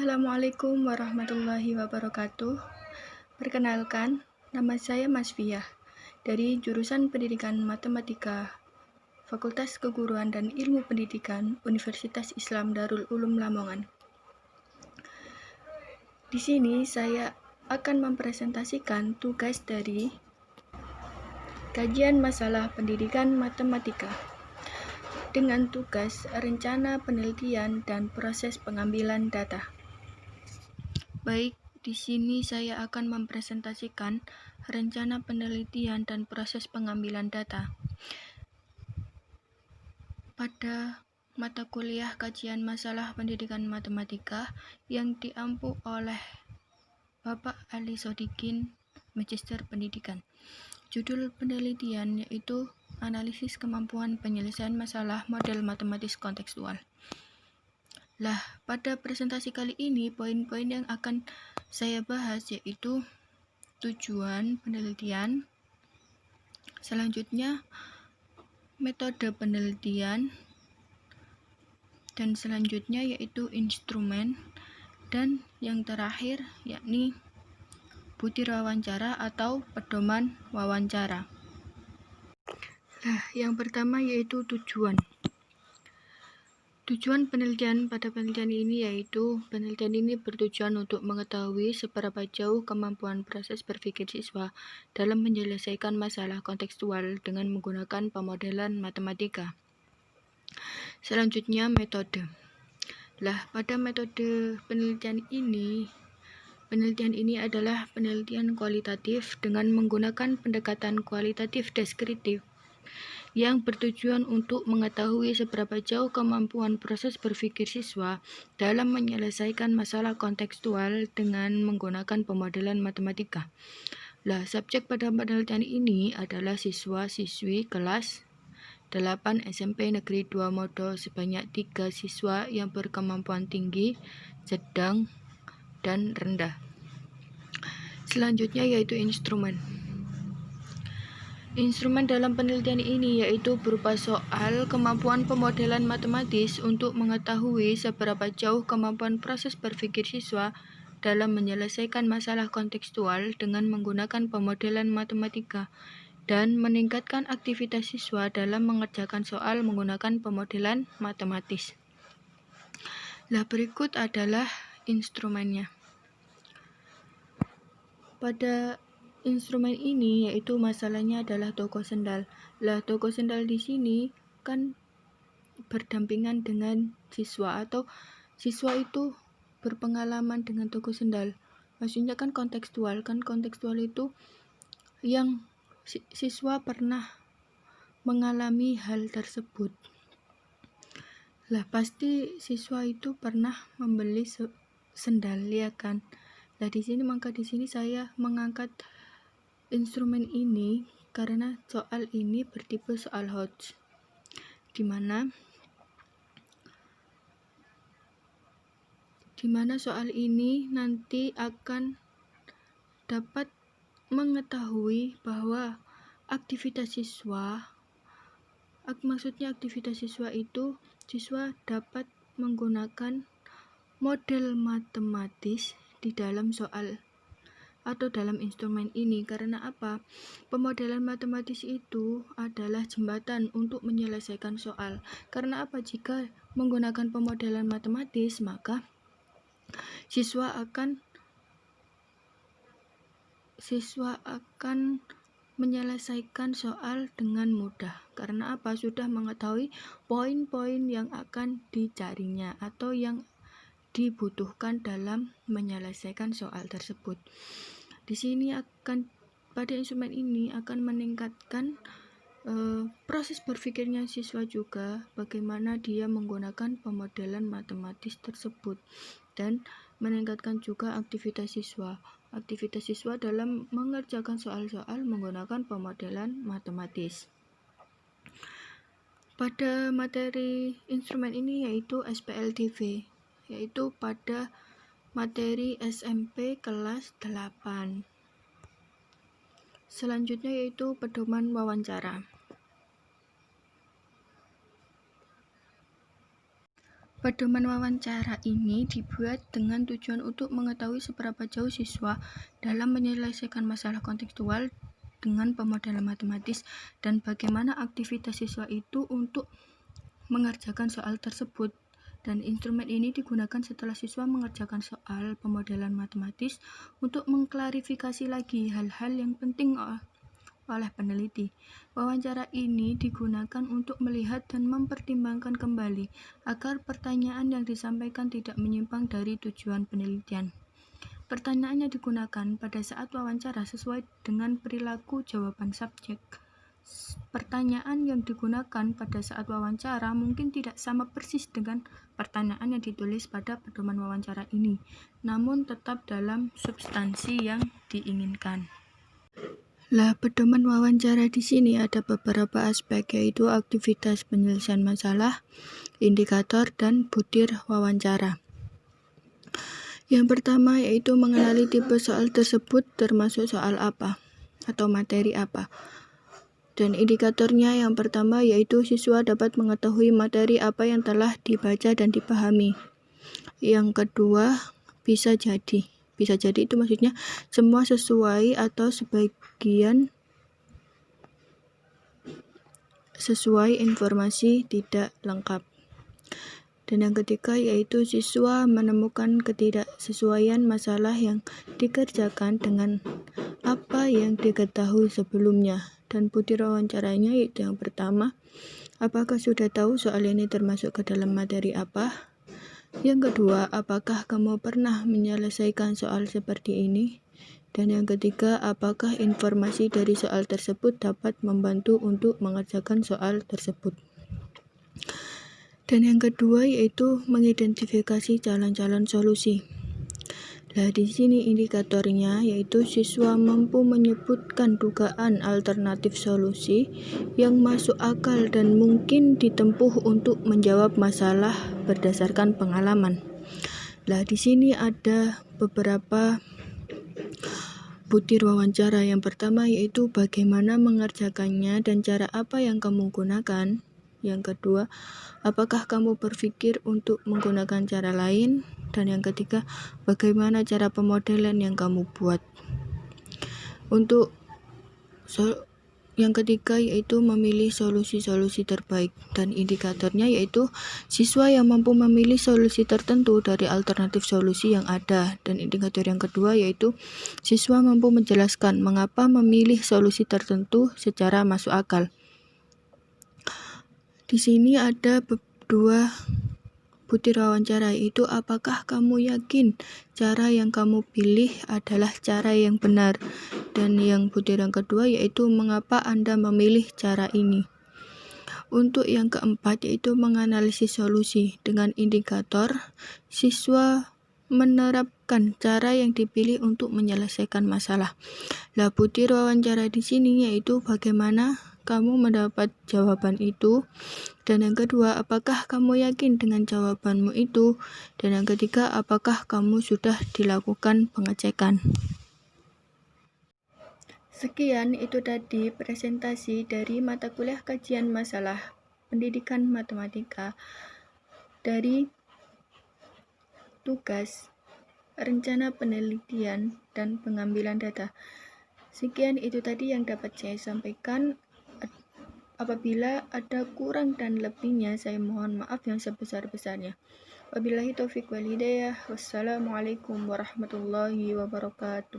Assalamualaikum warahmatullahi wabarakatuh. Perkenalkan, nama saya Mas Fiyah dari jurusan Pendidikan Matematika, Fakultas Keguruan dan Ilmu Pendidikan, Universitas Islam Darul Ulum Lamongan. Di sini saya akan mempresentasikan tugas dari kajian masalah pendidikan matematika dengan tugas rencana penelitian dan proses pengambilan data. Baik, di sini saya akan mempresentasikan rencana penelitian dan proses pengambilan data. Pada mata kuliah kajian masalah pendidikan matematika yang diampu oleh Bapak Ali Sodikin, Magister Pendidikan. Judul penelitian yaitu Analisis Kemampuan Penyelesaian Masalah Model Matematis Kontekstual. Lah, pada presentasi kali ini poin-poin yang akan saya bahas yaitu tujuan penelitian, selanjutnya metode penelitian, dan selanjutnya yaitu instrumen, dan yang terakhir yakni butir wawancara atau pedoman wawancara. Nah, yang pertama yaitu tujuan. Tujuan penelitian pada penelitian ini yaitu penelitian ini bertujuan untuk mengetahui seberapa jauh kemampuan proses berpikir siswa dalam menyelesaikan masalah kontekstual dengan menggunakan pemodelan matematika. Selanjutnya metode. Lah, pada metode penelitian ini adalah penelitian kualitatif dengan menggunakan pendekatan kualitatif deskriptif yang bertujuan untuk mengetahui seberapa jauh kemampuan proses berpikir siswa dalam menyelesaikan masalah kontekstual dengan menggunakan pemodelan matematika. Lah, subjek pada penelitian ini adalah siswa-siswi kelas 8 SMP Negeri 2 Modo sebanyak 3 siswa yang berkemampuan tinggi, sedang, dan rendah. Selanjutnya yaitu instrumen. Instrumen dalam penelitian ini yaitu berupa soal kemampuan pemodelan matematis untuk mengetahui seberapa jauh kemampuan proses berpikir siswa dalam menyelesaikan masalah kontekstual dengan menggunakan pemodelan matematika dan meningkatkan aktivitas siswa dalam mengerjakan soal menggunakan pemodelan matematis. Nah, berikut adalah instrumennya. Pada instrumen ini yaitu masalahnya adalah toko sendal. Lah, toko sendal di sini kan berdampingan dengan siswa atau siswa itu berpengalaman dengan toko sendal. Maksudnya kan kontekstual itu yang siswa pernah mengalami hal tersebut. Lah, pasti siswa itu pernah membeli sendal, ya kan? Nah, di sini saya mengangkat instrumen ini karena soal ini bertipe soal Hodge, di mana soal ini nanti akan dapat mengetahui bahwa aktivitas siswa itu siswa dapat menggunakan model matematis di dalam soal atau dalam instrumen ini. Karena apa? Pemodelan matematis itu adalah jembatan untuk menyelesaikan soal. Karena apa? Jika menggunakan pemodelan matematis, maka siswa akan menyelesaikan soal dengan mudah. Karena apa? Sudah mengetahui poin-poin yang akan dicarinya atau yang dibutuhkan dalam menyelesaikan soal tersebut. Di sini pada instrumen ini akan meningkatkan proses berpikirnya siswa juga, bagaimana dia menggunakan pemodelan matematis tersebut, dan meningkatkan juga aktivitas siswa dalam mengerjakan soal-soal menggunakan pemodelan matematis. Pada materi instrumen ini yaitu SPLTV, yaitu pada materi SMP kelas 8. Selanjutnya yaitu pedoman wawancara. Pedoman wawancara ini dibuat dengan tujuan untuk mengetahui seberapa jauh siswa dalam menyelesaikan masalah kontekstual dengan pemodelan matematis dan bagaimana aktivitas siswa itu untuk mengerjakan soal tersebut. Dan instrumen ini digunakan setelah siswa mengerjakan soal pemodelan matematis untuk mengklarifikasi lagi hal-hal yang penting oleh peneliti. Wawancara ini digunakan untuk melihat dan mempertimbangkan kembali agar pertanyaan yang disampaikan tidak menyimpang dari tujuan penelitian. Pertanyaan yang digunakan pada saat wawancara sesuai dengan perilaku jawaban subjek. Pertanyaan yang digunakan pada saat wawancara mungkin tidak sama persis dengan pertanyaan yang ditulis pada pedoman wawancara ini, namun tetap dalam substansi yang diinginkan. Pedoman wawancara di sini ada beberapa aspek, yaitu aktivitas penyelesaian masalah, indikator, dan butir wawancara. Yang pertama yaitu mengenali tipe soal tersebut termasuk soal apa atau materi apa. Dan indikatornya yang pertama yaitu siswa dapat mengetahui materi apa yang telah dibaca dan dipahami. Yang kedua, bisa jadi. Bisa jadi itu maksudnya semua sesuai atau sebagian sesuai, informasi tidak lengkap. Dan yang ketiga yaitu siswa menemukan ketidaksesuaian masalah yang dikerjakan dengan apa yang diketahui sebelumnya. Dan butir wawancaranya yaitu yang pertama, apakah sudah tahu soal ini termasuk ke dalam materi apa? Yang kedua, apakah kamu pernah menyelesaikan soal seperti ini? Dan yang ketiga, apakah informasi dari soal tersebut dapat membantu untuk mengerjakan soal tersebut? Dan yang kedua yaitu mengidentifikasi jalan-jalan solusi. Di sini indikatornya yaitu siswa mampu menyebutkan dugaan alternatif solusi yang masuk akal dan mungkin ditempuh untuk menjawab masalah berdasarkan pengalaman. Di sini ada beberapa butir wawancara. Yang pertama yaitu bagaimana mengerjakannya dan cara apa yang kamu gunakan. Yang kedua, apakah kamu berpikir untuk menggunakan cara lain? Dan yang ketiga, bagaimana cara pemodelan yang kamu buat? Untuk yang ketiga yaitu memilih solusi-solusi terbaik, dan indikatornya yaitu siswa yang mampu memilih solusi tertentu dari alternatif solusi yang ada. Dan indikator yang kedua yaitu siswa mampu menjelaskan mengapa memilih solusi tertentu secara masuk akal. Di sini ada dua butir wawancara, yaitu apakah kamu yakin cara yang kamu pilih adalah cara yang benar. Dan yang butir yang kedua yaitu mengapa Anda memilih cara ini. Untuk yang keempat yaitu menganalisis solusi. Dengan indikator, siswa menerapkan cara yang dipilih untuk menyelesaikan masalah. Butir wawancara di sini yaitu bagaimana kamu mendapat jawaban itu. Dan yang kedua, apakah kamu yakin dengan jawabanmu itu? Dan yang ketiga, apakah kamu sudah dilakukan pengecekan? Sekian itu tadi presentasi dari mata kuliah kajian masalah pendidikan matematika dari tugas rencana penelitian dan pengambilan data. Sekian itu tadi yang dapat saya sampaikan. Apabila ada kurang dan lebihnya, saya mohon maaf yang sebesar-besarnya. Wabillahi taufiq wal hidayah. Wassalamualaikum warahmatullahi wabarakatuh.